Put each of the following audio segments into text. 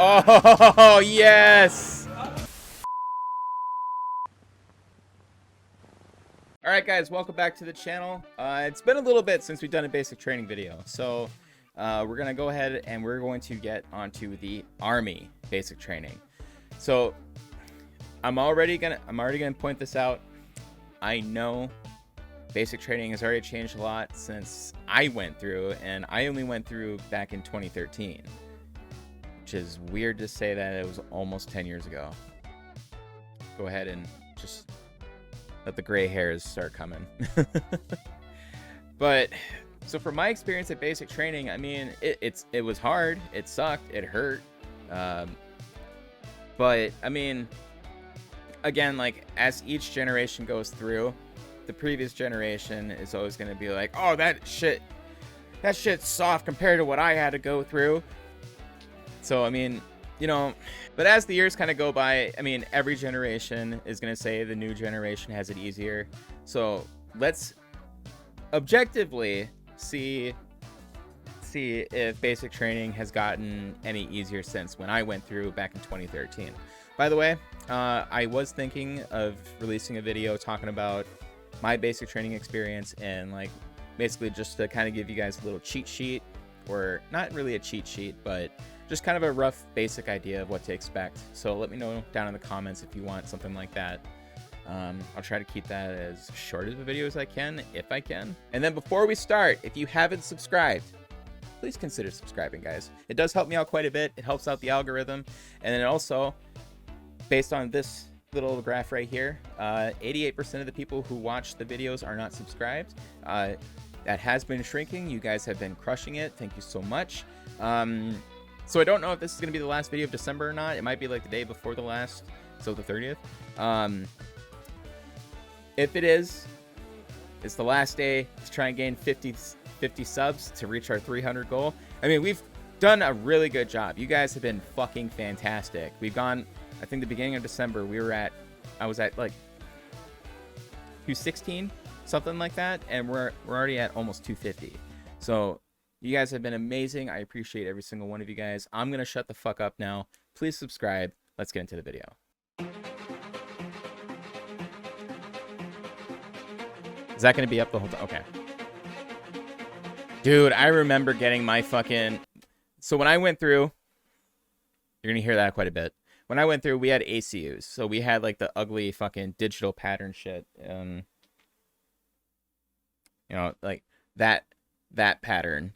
Oh, yes! Alright guys, welcome back to the channel. It's been a little bit since we've done a basic training video, so we're gonna go ahead and we're going to get onto the Army basic training. So I'm already gonna point this out. I know basic training has already changed a lot since I went through, and I only went through back in 2013, which is weird to say that it was almost 10 years ago. Go ahead and just let the gray hairs start coming. But so from my experience at basic training, I mean, it was hard, it sucked, it hurt, but I mean, again, like as each generation goes through, the previous generation is always going to be like, oh, that shit's soft compared to what I had to go through. So I mean, you know, but as the years kind of go by, I mean, every generation is going to say the new generation has it easier. So let's objectively see if basic training has gotten any easier since when I went through back in 2013. By the way, I was thinking of releasing a video talking about my basic training experience and like basically just to kind of give you guys a little cheat sheet, or not really a cheat sheet, but just kind of a rough basic idea of what to expect. So let me know down in the comments if you want something like that. I'll try to keep that as short of a video as I can, if I can. And then before we start, if you haven't subscribed, please consider subscribing, guys. It does help me out quite a bit. It helps out the algorithm. And then also, based on this little graph right here, 88% of the people who watch the videos are not subscribed. That has been shrinking. You guys have been crushing it. Thank you so much. So I don't know if this is going to be the last video of December or not. It might be like the day before the last, so the 30th. If it is, it's the last day to try and gain 50 subs to reach our 300 goal. I mean, we've done a really good job. You guys have been fucking fantastic. We've gone, I think the beginning of December, I was at like 216, something like that, and we're already at almost 250. So you guys have been amazing. I appreciate every single one of you guys. I'm gonna shut the fuck up now. Please subscribe. Let's get into the video. Is that gonna be up the whole time? Okay. Dude, I remember getting my fucking... So when I went through, you're gonna hear that quite a bit. When I went through, we had ACUs. So we had like the ugly fucking digital pattern shit. You know, like that pattern.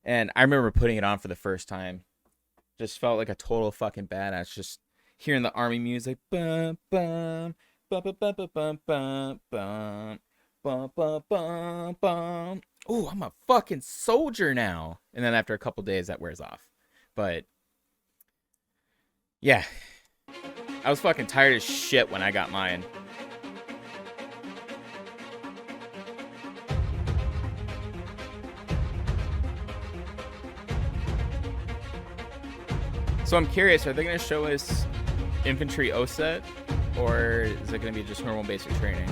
And I remember putting it on for the first time. Just felt like a total fucking badass. Just hearing the army music. Bum, bum, bum, bum, bum, bum, bum, bum, bum, bum, bum, bum. Ooh, I'm a fucking soldier now. And then after a couple days, that wears off. But yeah, I was fucking tired as shit when I got mine. So I'm curious, are they going to show us infantry OSET, or is it going to be just normal basic training?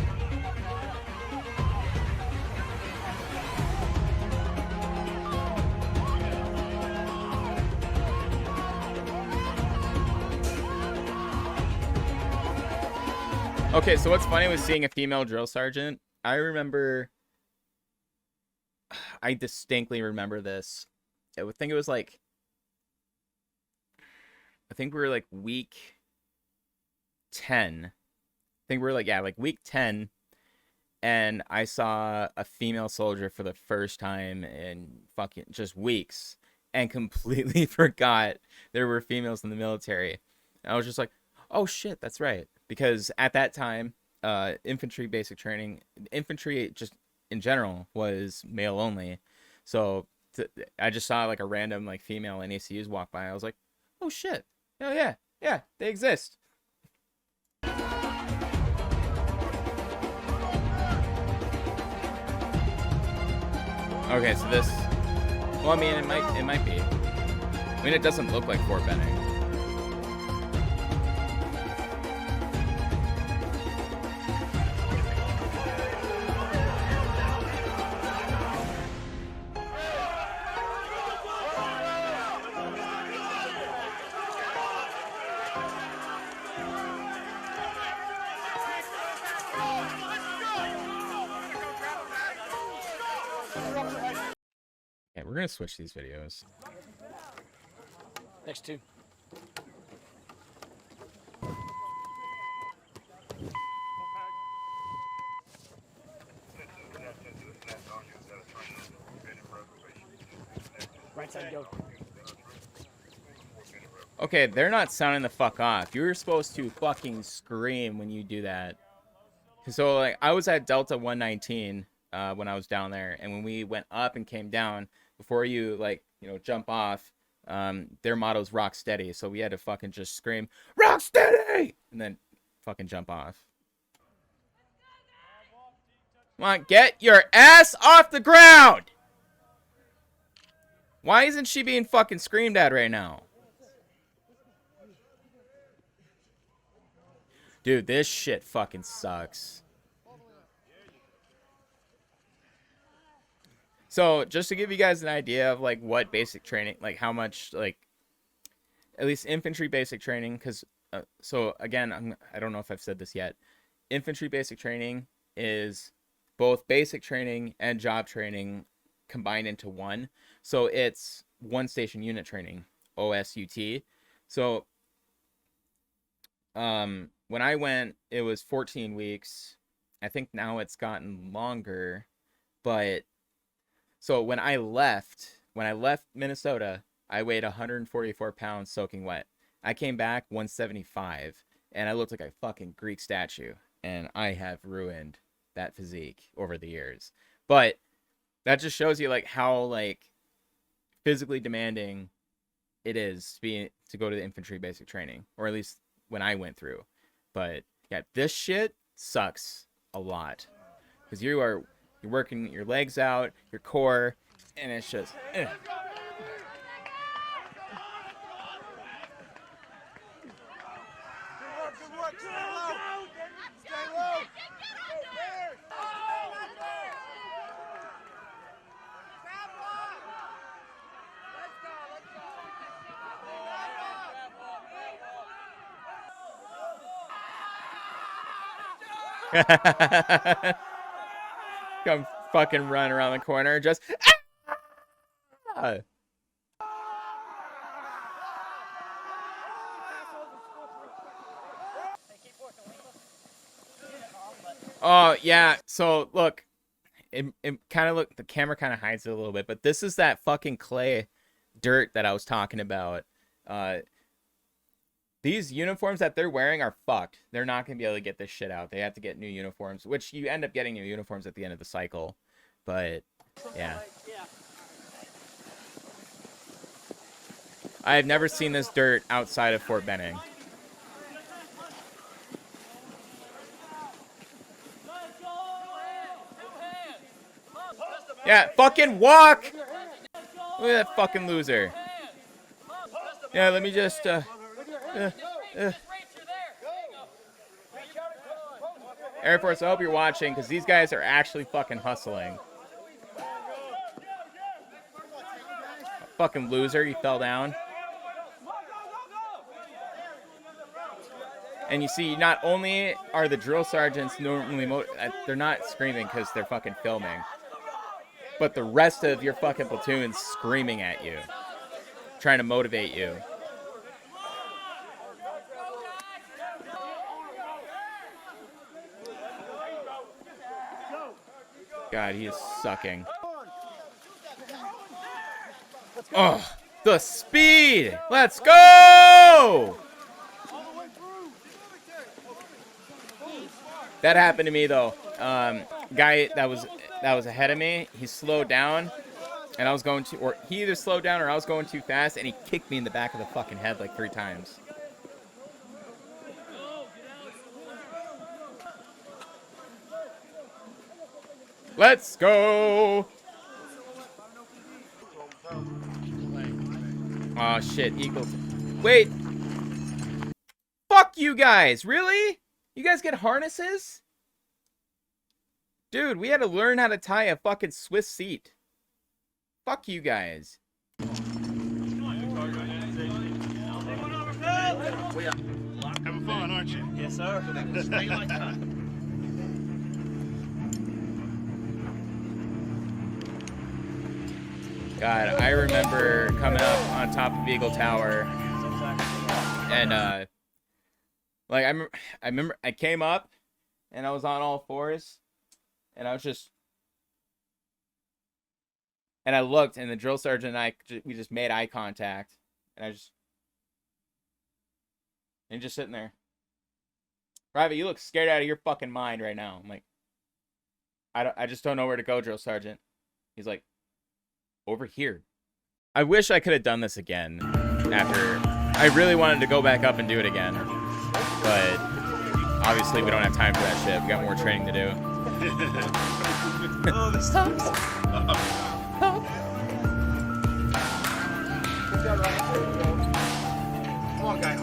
Okay, so what's funny was seeing a female drill sergeant. I distinctly remember this. I would think it was like, I think we were like week 10. I think we were like, yeah, like week 10. And I saw a female soldier for the first time in fucking just weeks and completely forgot there were females in the military. And I was just like, oh shit, that's right. Because at that time, infantry basic training, infantry just in general was male only. So I just saw like a random like female in ACUs walk by. I was like, oh shit. Oh yeah, yeah, they exist. Okay, so this, well, I mean, it might be. I mean, it doesn't look like Fort Benning. Okay, we're gonna switch these videos. Next two. Right side, go. Okay, they're not sounding the fuck off. You're supposed to fucking scream when you do that. So, like, I was at Delta 119 when I was down there, and when we went up and came down, before you, like, you know, jump off, their motto's rock steady. So we had to fucking just scream, rock steady! And then fucking jump off. Come on, get your ass off the ground! Why isn't she being fucking screamed at right now? Dude, this shit fucking sucks. So, just to give you guys an idea of, like, what basic training, like, how much, like, at least infantry basic training, because, so, again, I don't know if I've said this yet. Infantry basic training is both basic training and job training combined into one. So, it's one station unit training, OSUT. So, when I went, it was 14 weeks. I think now it's gotten longer, but so when I left Minnesota, I weighed 144 pounds soaking wet. I came back 175, and I looked like a fucking Greek statue, and I have ruined that physique over the years. But that just shows you, like, how, like, physically demanding it is to go to the infantry basic training, or at least when I went through. But yeah, this shit sucks a lot because you're working your legs out, your core, and it's just come fucking run around the corner, just Oh yeah, so look, it kind of the camera kind of hides it a little bit, but this is that fucking clay dirt that I was talking about. These uniforms that they're wearing are fucked. They're not going to be able to get this shit out. They have to get new uniforms, which you end up getting new uniforms at the end of the cycle. But, yeah. I have never seen this dirt outside of Fort Benning. Yeah, fucking walk! Look at that fucking loser. Yeah, let me just, Air Force, I hope you're watching, because these guys are actually fucking hustling. Fucking loser, he fell down. And you see, not only are the drill sergeants normally, they're not screaming because they're fucking filming, but the rest of your fucking platoon's screaming at you, trying to motivate you. God, he is sucking. Oh, the speed! Let's go! That happened to me though. Guy that was ahead of me, he slowed down, and I was going to, or he either slowed down or I was going too fast, and he kicked me in the back of the fucking head like 3 times. Let's go! Oh shit, equals. Wait! Fuck you guys! Really? You guys get harnesses? Dude, we had to learn how to tie a fucking Swiss seat. Fuck you guys. Having fun, aren't you? Yes, sir. Stay like that. God, I remember coming up on top of Eagle Tower, and like I remember I came up, and I was on all fours, and I was just, and I looked, and the drill sergeant and we just made eye contact, and and he's just sitting there. Private, you look scared out of your fucking mind right now. I'm like, I just don't know where to go, drill sergeant. He's like, over here. I wish I could have done this again after. I really wanted to go back up and do it again, but obviously we don't have time for that shit. We got more training to do. Oh, this sucks. Come on, guys.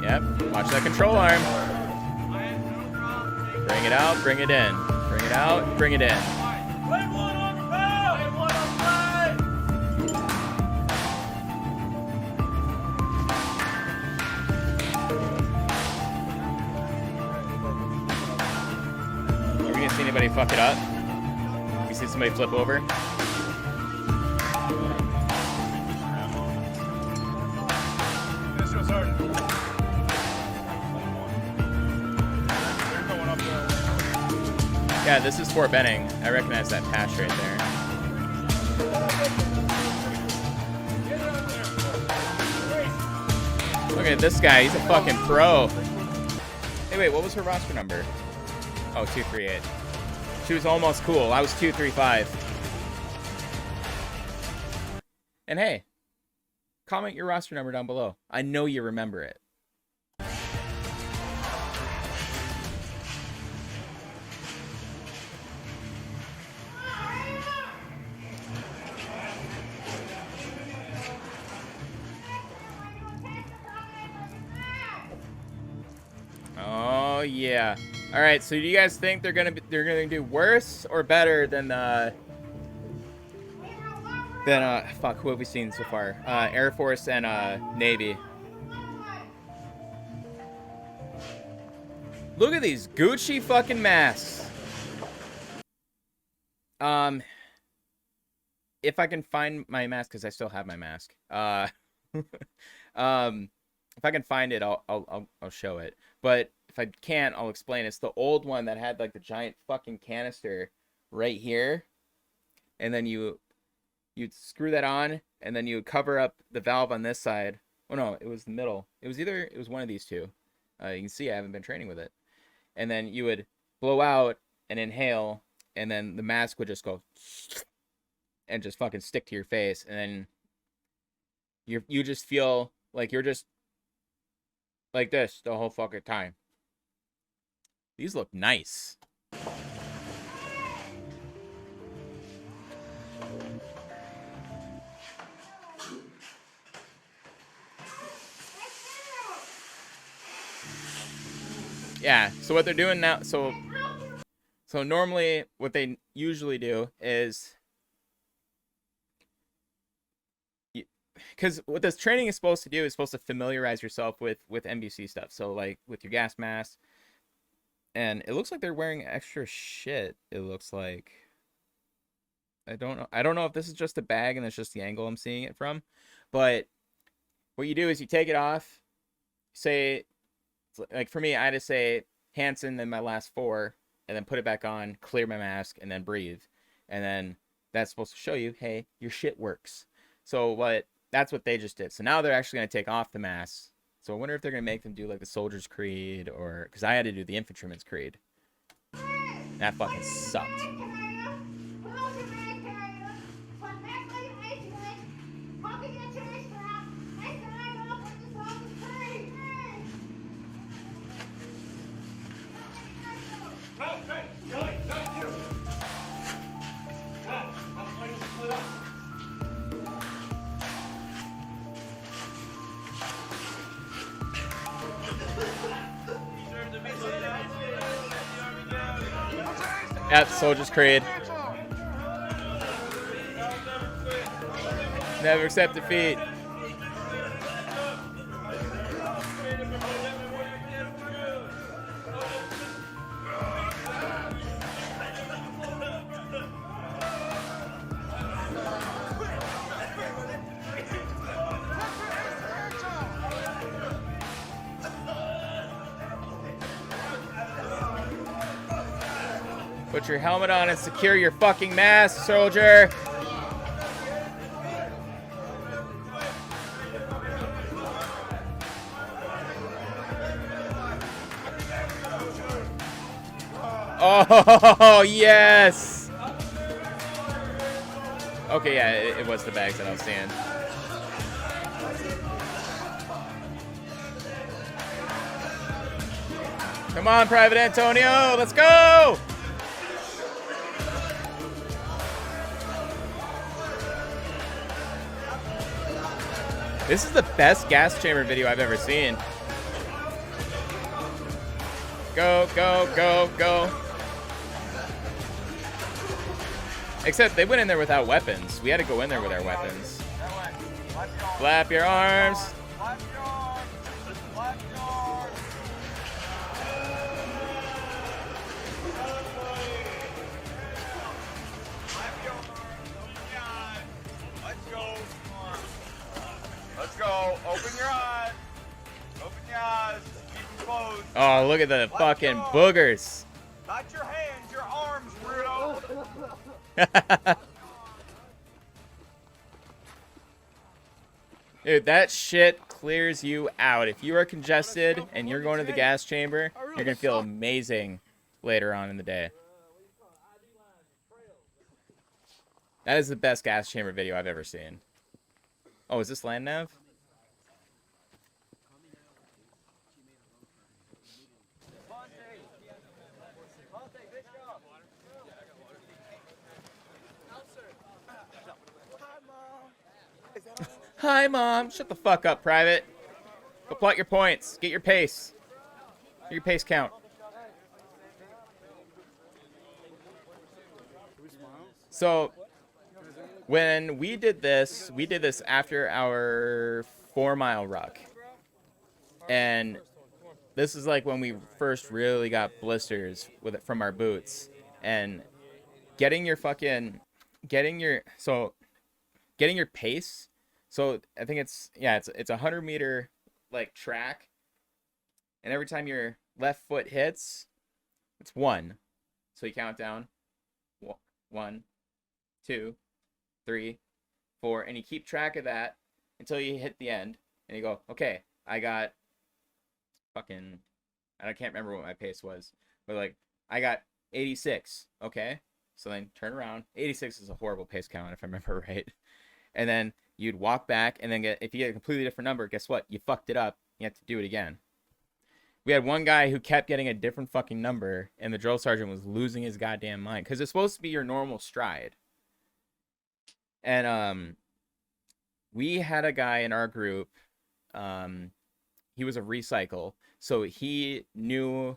Yep, watch that control arm. Bring it out, bring it in. Bring it out, bring it in. Are we gonna see anybody fuck it up? You see somebody flip over? Yeah, this is Fort Benning. I recognize that patch right there. Look at this guy. He's a fucking pro. Hey, wait, what was her roster number? Oh, 238. She was almost cool. I was 235. And hey, comment your roster number down below. I know you remember it. Oh yeah. All right. So do you guys think they're gonna do worse or better than fuck, who have we seen so far? Air Force and Navy. Look at these Gucci fucking masks. If I can find my mask, because I still have my mask. If I can find it, I'll show it. But if I can't, I'll explain. It's the old one that had like the giant fucking canister right here, and then you'd screw that on, and then you would cover up the valve on this side. Oh no, it was the middle. It was one of these two. You can see I haven't been training with it. And then you would blow out and inhale, and then the mask would just go and just fucking stick to your face, and then you just feel like you're just like this the whole fucking time. These look nice. Yeah, so what they're doing now, so normally what they usually do is, because what this training is supposed to do is supposed to familiarize yourself with MBC stuff. So like with your gas mask, and it looks like they're wearing extra shit. It looks like, I don't know if this is just a bag and it's just the angle I'm seeing it from, but what you do is you take it off, say, like for me, I had to say Hansen then my last four, and then put it back on, clear my mask, and then breathe. And then that's supposed to show you, hey, your shit works. So that's what they just did. So now they're actually going to take off the mask. So I wonder if they're going to make them do like the Soldier's Creed, or, because I had to do the Infantryman's Creed. That fucking sucked. Yep, Soldier's Creed. Never accept defeat. Put your helmet on and secure your fucking mask, soldier. Oh, yes. Okay, yeah, it was the bags that I was seeing. Come on, Private Antonio, let's go! This is the best gas chamber video I've ever seen. Go, go, go, go. Except they went in there without weapons. We had to go in there with our weapons. Flap your arms. Let's go. Open your eyes. Open your eyes. Keep them closed. Oh, look at the fucking boogers. Not your hands, your arms, weirdo. Dude, that shit clears you out. If you are congested and you're going to the gas chamber, you're going to feel amazing later on in the day. That is the best gas chamber video I've ever seen. Oh, is this land nav? Hi, Mom. Shut the fuck up, Private. Go plot your points. Get your pace. Get your pace count. So, when we did this after our 4-mile ruck. And this is like when we first really got blisters with it from our boots. And getting your pace. So I think it's a 100-meter like track, and every time your left foot hits, it's 1. So you count down 1, 2, 3, 4, and you keep track of that until you hit the end, and you go, okay, I got fucking, I can't remember what my pace was, but like I got 86. Okay, so then turn around. 86 is a horrible pace count if I remember right, and then you'd walk back, and then if you get a completely different number, guess what? You fucked it up. You have to do it again. We had one guy who kept getting a different fucking number, and the drill sergeant was losing his goddamn mind, because it's supposed to be your normal stride. And we had a guy in our group. He was a recycle, so he knew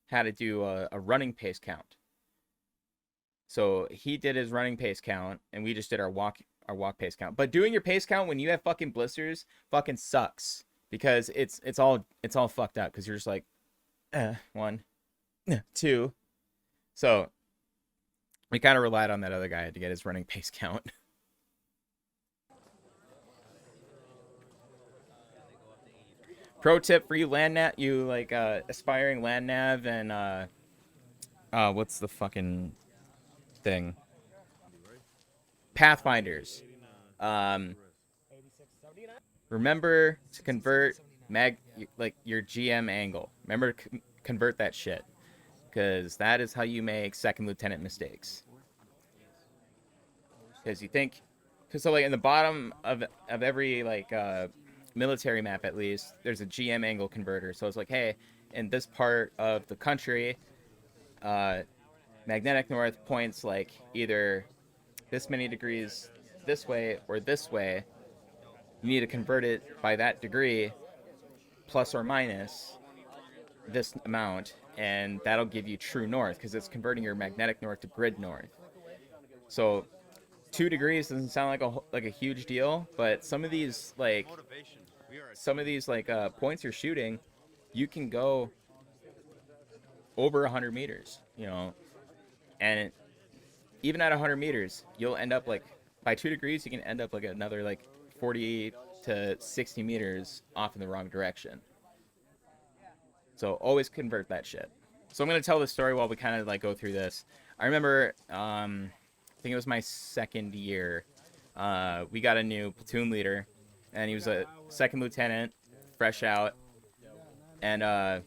how to do a running pace count. So he did his running pace count, and we just did our walk pace count. But doing your pace count when you have fucking blisters fucking sucks, because it's all fucked up, because you're just like 1, 2. So we kind of relied on that other guy to get his running pace count. Pro tip for you aspiring land nav and what's the fucking thing? Pathfinders. Remember to convert your GM angle. Remember to convert that shit, because that is how you make second lieutenant mistakes. Because you think, so like in the bottom of every military map, at least, there's a GM angle converter. So it's like, hey, in this part of the country, magnetic north points like either this many degrees this way or this way. You need to convert it by that degree, plus or minus this amount, and that'll give you true north, because it's converting your magnetic north to grid north. So 2 degrees doesn't sound like a huge deal, but some of these points you're shooting, you can go over 100 meters, and even at 100 meters, you'll end up by 2 degrees, you can end up another 40 to 60 meters off in the wrong direction. So always convert that shit. So I'm going to tell this story while we kind of go through this. I remember, I think it was my second year. We got a new platoon leader, and he was a second lieutenant, fresh out, and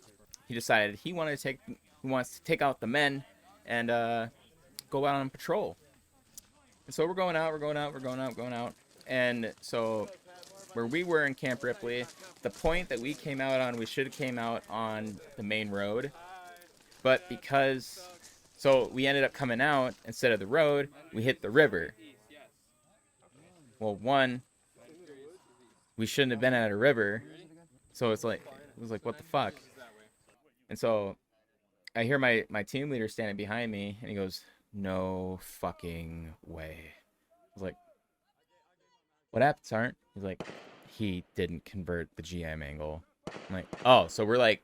he decided he wants to take out the men and go out on patrol. And so we're going out, and so where we were in Camp Ripley, the point that we came out on, we should have came out on the main road, but so we ended up coming out instead of the road, we hit the river. Well, one, we shouldn't have been at a river, so it was like, what the fuck? And so I hear my team leader standing behind me, and he goes, "No fucking way." I was like, "What happened, Sergeant?" He's like, "He didn't convert the GM angle." I'm like, "Oh, so we're like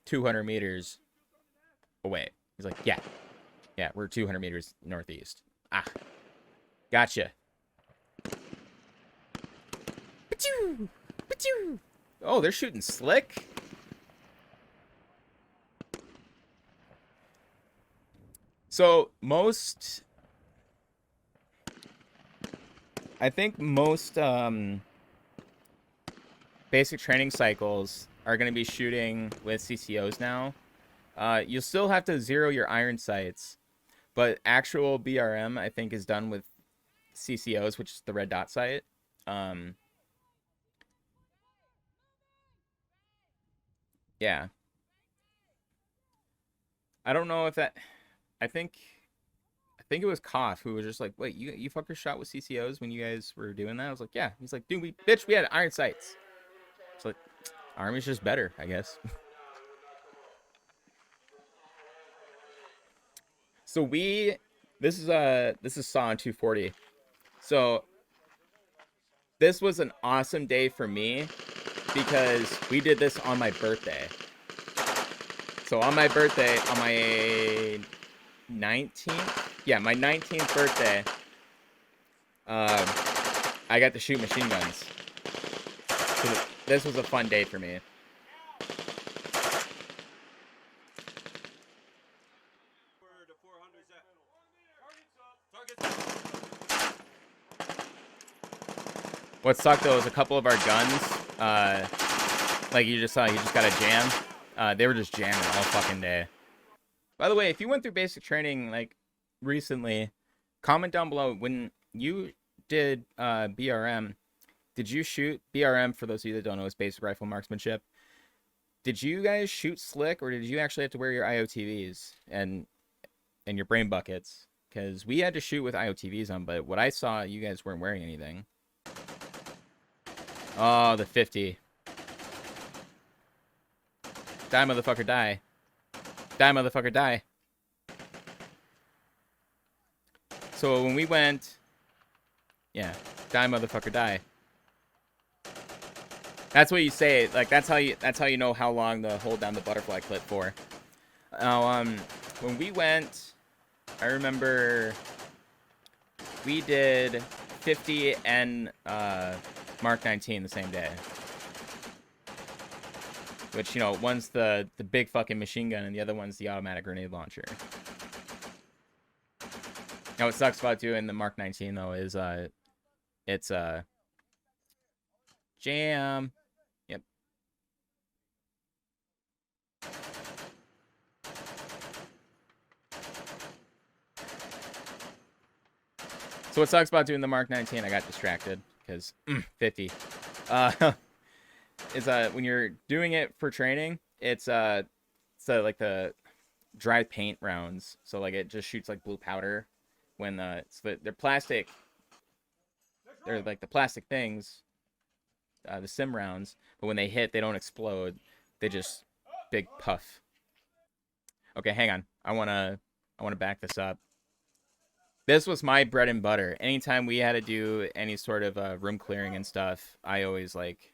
200 meters away." He's like, "Yeah, we're 200 meters northeast." Ah, gotcha. Pachoo! Pachoo! Oh, they're shooting slick. So I think most basic training cycles are going to be shooting with CCOs now. You'll still have to zero your iron sights, but actual BRM I think is done with CCOs, which is the red dot sight. Yeah. I don't know if that. I think it was Koff who was just like, "Wait, you fuckers shot with CCOs when you guys were doing that?" I was like, "Yeah." He's like, "Dude, we had iron sights." It's like, Army's just better, I guess. So this is Saw on 240. So this was an awesome day for me because we did this on my birthday. So on my birthday, on my 19th, yeah, my 19th birthday, I got to shoot machine guns. So this was a fun day for me. What sucked though is a couple of our guns, like you just saw, you just got a jam. They were just jamming all fucking day. By the way, if you went through basic training like recently, comment down below when you did BRM. Did you shoot BRM? For those of you that don't know, is basic rifle marksmanship. Did you guys shoot slick, or did you actually have to wear your IOTVs and your brain buckets? Because we had to shoot with IOTVs on, but what I saw, you guys weren't wearing anything. Oh, the 50. Die, motherfucker, die. Die, motherfucker, die. So when we went... Yeah. Die, motherfucker, die. That's what you say. Like, that's how you know how long to hold down the butterfly clip for. Now, when we went... I remember... We did 50 and Mark 19 the same day. Which, you know, one's the big fucking machine gun and the other one's the automatic grenade launcher. Now, what sucks about doing the Mark 19, though, is it's jam. Yep. So what sucks about doing the Mark 19, I got distracted because 50. Is when you're doing it for training, it's so like the dry paint rounds. So like it just shoots like blue powder when they're plastic. They're like the plastic things, the sim rounds. But when they hit, they don't explode. They just big puff. Okay, hang on. I wanna back this up. This was my bread and butter. Anytime we had to do any sort of room clearing and stuff, I always like.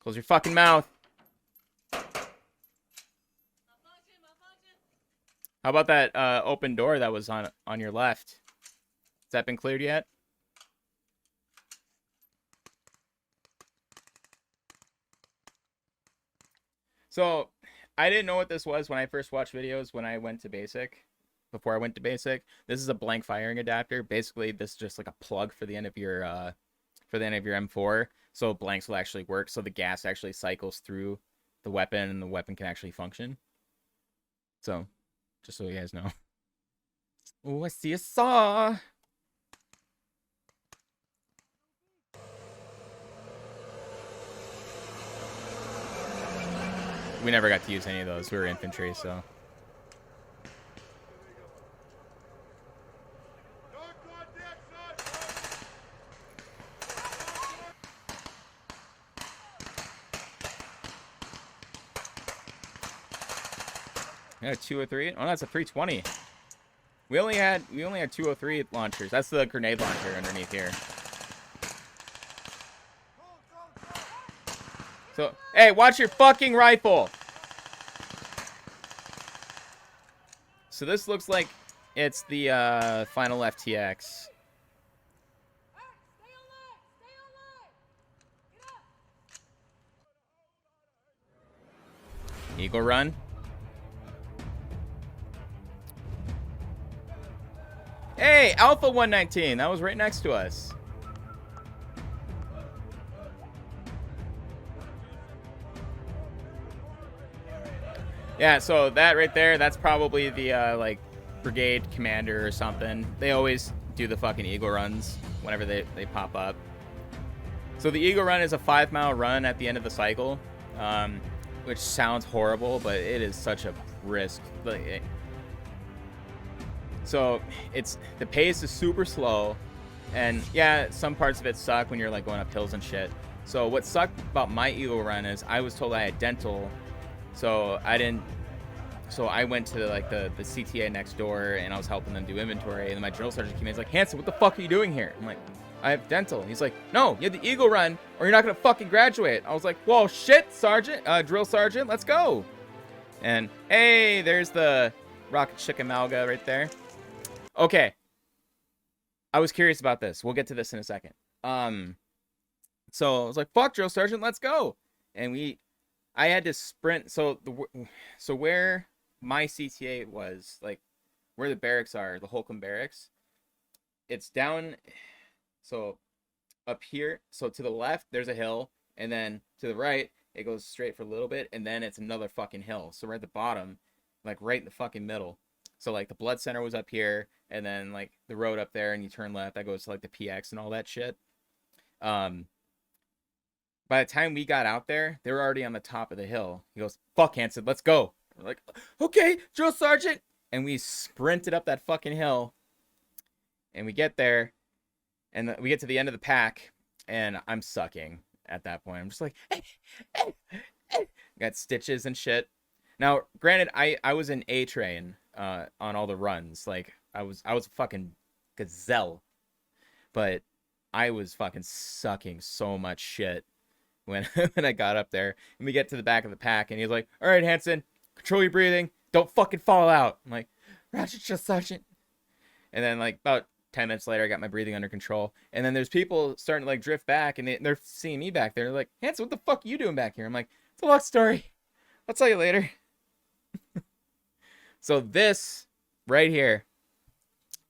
Close your fucking mouth. How about that open door that was on your left? Has that been cleared yet? So I didn't know what this was when I first watched videos when I went to basic. Before I went to basic, this is a blank firing adapter. Basically, this is just like a plug for the end of your M4, so blanks will actually work. So the gas actually cycles through the weapon, and the weapon can actually function. So, just so you guys know. Oh, I see a saw. We never got to use any of those. We were infantry, so. Yeah, 203. Oh, that's a 320. We only had 203 launchers. That's the grenade launcher underneath here. So, hey, watch your fucking rifle. So this looks like it's the final FTX. Eagle run. Hey, Alpha 119. That was right next to us. Yeah, so that right there, that's probably the like brigade commander or something. They always do the fucking Eagle runs whenever they pop up. So the Eagle run is a 5-mile run at the end of the cycle, which sounds horrible, but it is such a risk. So it's the pace is super slow, and yeah, some parts of it suck when you're like going up hills and shit. So what sucked about my Eagle run is I was told I had dental, so I went to like the CTA next door, and I was helping them do inventory, and my drill sergeant came in. He's like, Hanson, what the fuck are you doing here? I'm like, I have dental. He's like, no, you have the Eagle run or you're not gonna fucking graduate. I was like, whoa, shit, sergeant, drill sergeant, let's go. And hey, there's the rocket chickamauga right there. Okay, I was curious about this. We'll get to this in a second. So I was like, fuck, drill sergeant, let's go. And I had to sprint. So where my CTA was, like where the barracks are, the Holcomb barracks, it's down. So up here, so to the left, there's a hill, and then to the right, it goes straight for a little bit, and then it's another fucking hill. So we're at the bottom, like right in the fucking middle. So like the blood center was up here, and then like the road up there, and you turn left, that goes to like the PX and all that shit. By the time we got out there, they were already on the top of the hill. He goes, fuck, Hanson, let's go. We're like, okay, drill sergeant. And we sprinted up that fucking hill, and we get there, and we get to the end of the pack, and I'm sucking at that point. I'm just like, got stitches and shit. Now, granted, I was in A train on all the runs. Like, I was a fucking gazelle. But I was fucking sucking so much shit when I got up there. And we get to the back of the pack, and he's like, all right, Hanson, control your breathing. Don't fucking fall out. I'm like, Roger, just sergeant. And then, like, about 10 minutes later, I got my breathing under control. And then there's people starting to, like, drift back, and they're seeing me back there. They're like, Hanson, what the fuck are you doing back here? I'm like, it's a long story. I'll tell you later. So this right here,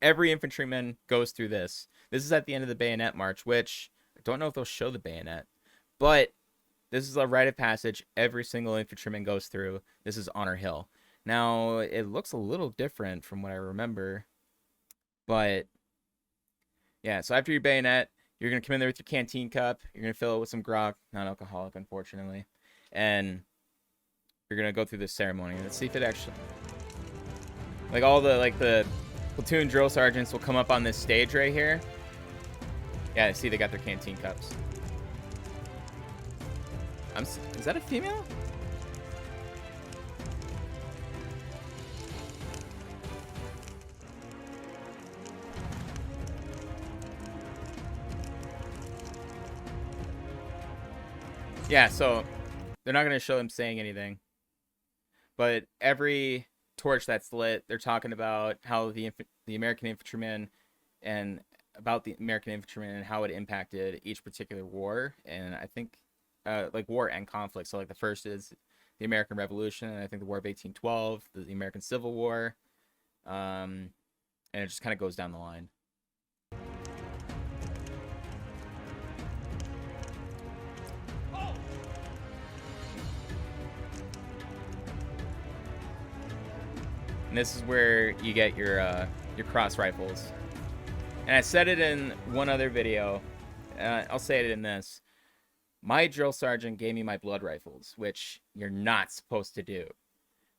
every infantryman goes through this. This is at the end of the bayonet march, which I don't know if they'll show the bayonet, but this is a rite of passage every single infantryman goes through. This is Honor Hill. Now, it looks a little different from what I remember, but yeah, so after your bayonet, you're going to come in there with your canteen cup. You're going to fill it with some grog, non-alcoholic, unfortunately, and you're going to go through this ceremony. Let's see if it actually, like all the platoon drill sergeants will come up on this stage right here. Yeah, see, they got their canteen cups. Is that a female? Yeah, so they're not going to show them saying anything. But every torch that's lit, they're talking about how the American infantryman and about the American infantryman and how it impacted each particular war. And I think like war and conflict. So like the first is the American Revolution, and I think the War of 1812, the American Civil War, and it just kind of goes down the line. And this is where you get your cross rifles. And I said it in one other video. I'll say it in this. My drill sergeant gave me my blood rifles, which you're not supposed to do.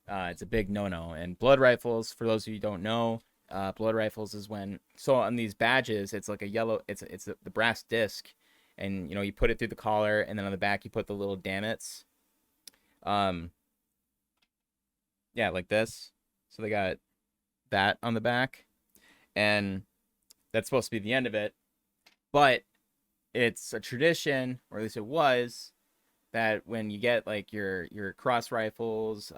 It's a big no-no. And blood rifles, for those of you who don't know, blood rifles is when, so on these badges, it's like a yellow, it's the brass disc, and you know, you put it through the collar, and then on the back you put the little dammits. Yeah, like this. So they got that on the back, and that's supposed to be the end of it. But it's a tradition, or at least it was, that when you get like your cross rifles,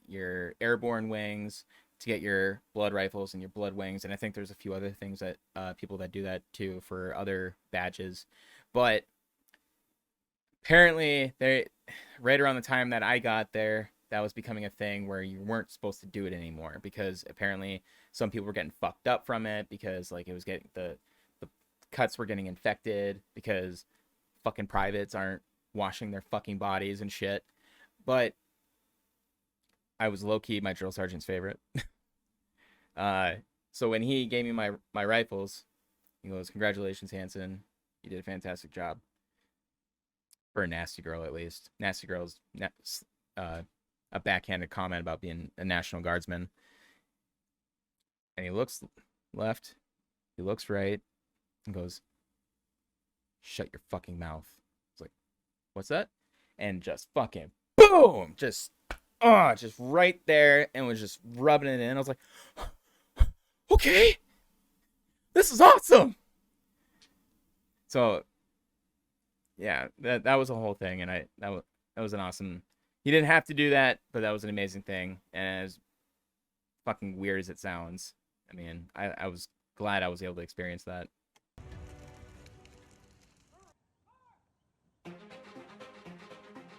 your airborne wings, to get your blood rifles and your blood wings, and I think there's a few other things that people that do that too for other badges. But apparently, they right around the time that I got there, that was becoming a thing where you weren't supposed to do it anymore, because apparently some people were getting fucked up from it, because like it was getting the cuts were getting infected because fucking privates aren't washing their fucking bodies and shit. But I was low-key my drill sergeant's favorite. So when he gave me my rifles, he goes, "Congratulations, Hanson. You did a fantastic job." For a nasty girl, at least. Nasty girl's a backhanded comment about being a National Guardsman. And he looks left, he looks right, and goes, "Shut your fucking mouth." It's like, "What's that?" And just fucking boom, just right there, and was just rubbing it in. I was like, okay, this is awesome. So yeah, that was a whole thing, and that was an awesome. He didn't have to do that, but that was an amazing thing, and as fucking weird as it sounds, I mean, I was glad I was able to experience that.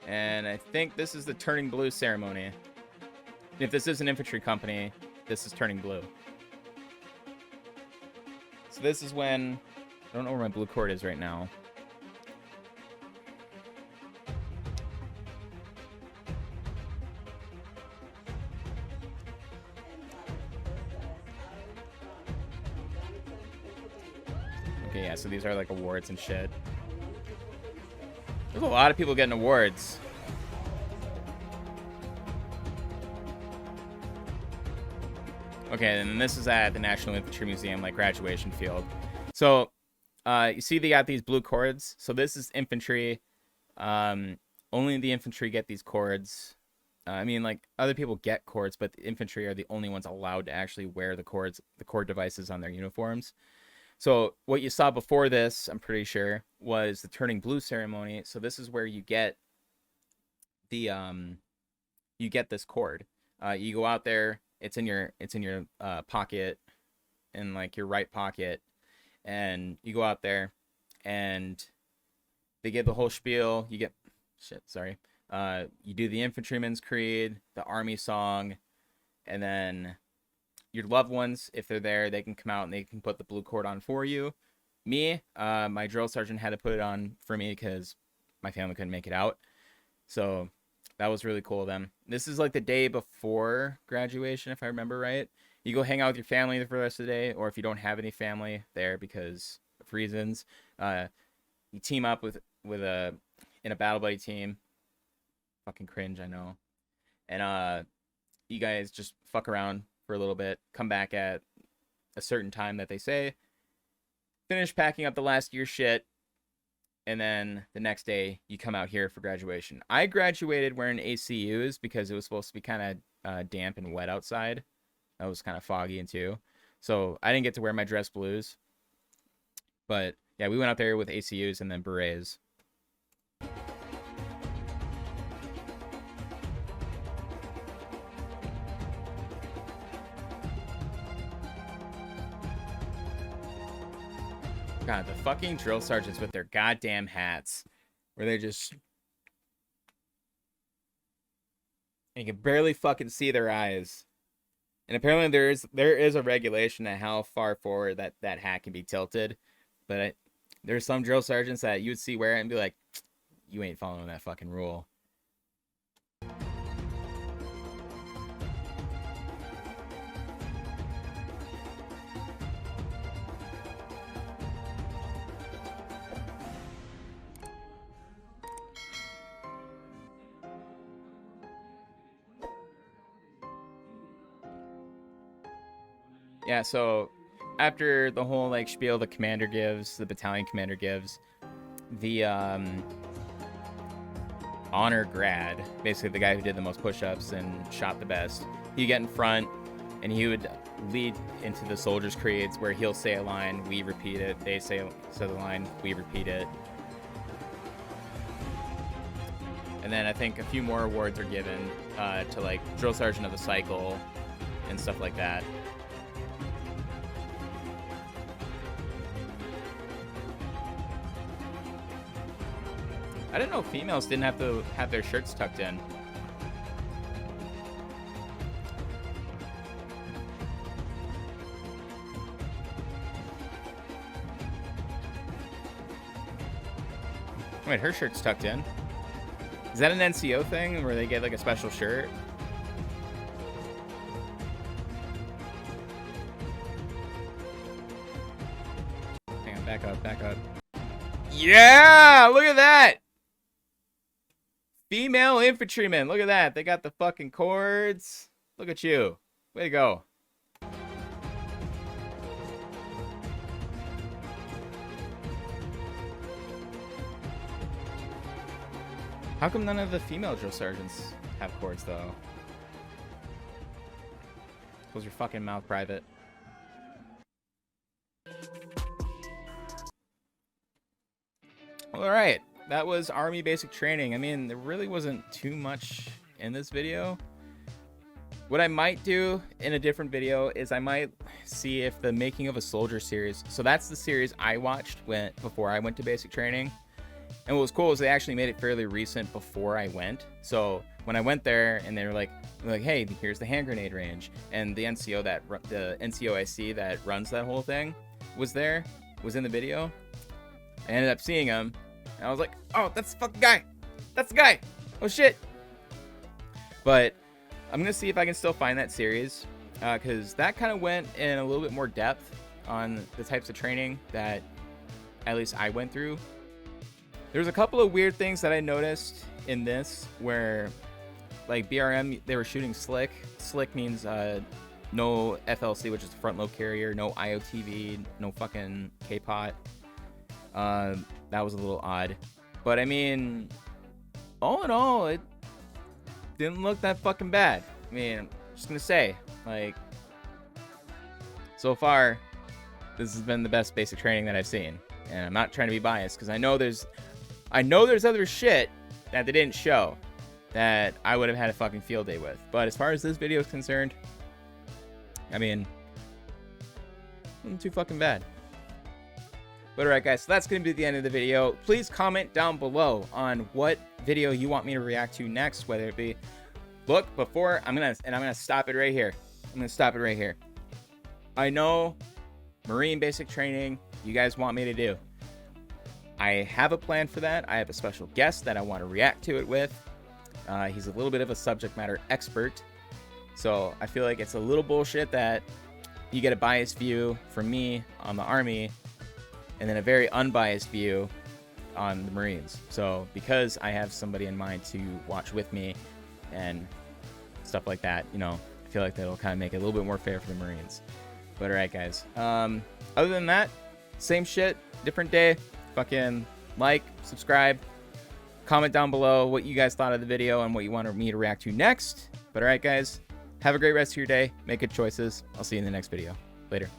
And I think this is the turning blue ceremony. If this is an infantry company, this is turning blue. So this is when, I don't know where my blue cord is right now. Okay, yeah, so these are like awards and shit. There's a lot of people getting awards. Okay, and this is at the National Infantry Museum, like graduation field. So, you see they got these blue cords. So this is infantry. Only the infantry get these cords. I mean, like, other people get cords, but the infantry are the only ones allowed to actually wear the cord devices on their uniforms. So what you saw before this, I'm pretty sure, was the turning blue ceremony. So this is where you get the you get this cord. You go out there. It's in your pocket, in like your right pocket, and you go out there, and they give the whole spiel. You get you do the infantryman's creed, the army song, and then your loved ones, if they're there, they can come out and they can put the blue cord on for you. Me, my drill sergeant had to put it on for me because my family couldn't make it out. So that was really cool of them. This is like the day before graduation, if I remember right. You go hang out with your family for the rest of the day, or if you don't have any family there because of reasons, you team up in a battle buddy team. Fucking cringe, I know. And you guys just fuck around for a little bit, come back at a certain time that they say, finish packing up the last year's shit, and then the next day you come out here for graduation. I graduated wearing ACUs because it was supposed to be kind of damp and wet outside. That was kind of foggy too, so I didn't get to wear my dress blues. But yeah, we went out there with ACUs and then berets. God, the fucking drill sergeants with their goddamn hats, where they just And you can barely fucking see their eyes. And apparently there is a regulation at how far forward that hat can be tilted. But there's some drill sergeants that you would see wear it and be like, you ain't following that fucking rule. Yeah, so after the whole like spiel the commander gives, the battalion commander gives, the honor grad, basically the guy who did the most push-ups and shot the best, he'd get in front and he would lead into the soldiers' creeds where he'll say a line, we repeat it, they say the line, we repeat it. And then I think a few more awards are given to like drill sergeant of the cycle and stuff like that. I didn't know females didn't have to have their shirts tucked in. Wait, her shirt's tucked in. Is that an NCO thing where they get like a special shirt? Hang on, back up, back up. Yeah, look at that! Female infantryman, look at that. They got the fucking cords. Look at you. Way to go. How come none of the female drill sergeants have cords, though? Close your fucking mouth, private. All right. That was Army basic training. I mean, there really wasn't too much in this video. What I might do in a different video is I might see if the Making of a Soldier series, so that's the series I watched before I went to basic training. And what was cool is they actually made it fairly recent before I went. So when I went there and they were like, hey, here's the hand grenade range. And the NCOIC that runs that whole thing was in the video. I ended up seeing him. And I was like, oh, that's the fucking guy. That's the guy. Oh, shit. But I'm going to see if I can still find that series. Because that kind of went in a little bit more depth on the types of training that at least I went through. There's a couple of weird things that I noticed in this where, like, BRM, they were shooting slick. Slick means no FLC, which is the front load carrier, no IOTV, no fucking K-pot. That was a little odd. But, I mean, all in all, it didn't look that fucking bad. I mean, I'm just going to say, like, so far, this has been the best basic training that I've seen. And I'm not trying to be biased, because I know there's other shit that they didn't show that I would have had a fucking field day with. But as far as this video is concerned, I mean, it wasn't too fucking bad. But alright guys, so that's going to be the end of the video. Please comment down below on what video you want me to react to next, whether it be, look, before, I'm going to stop it right here. I'm going to stop it right here. I know Marine basic training you guys want me to do. I have a plan for that. I have a special guest that I want to react to it with. He's a little bit of a subject matter expert. So I feel like it's a little bullshit that you get a biased view from me on the Army and then a very unbiased view on the Marines. So because I have somebody in mind to watch with me and stuff like that, you know, I feel like that'll kind of make it a little bit more fair for the Marines. But alright guys, other than that, same shit, different day. Fucking like, subscribe, comment down below what you guys thought of the video and what you want me to react to next. But alright guys, have a great rest of your day, make good choices. I'll see you in the next video. Later.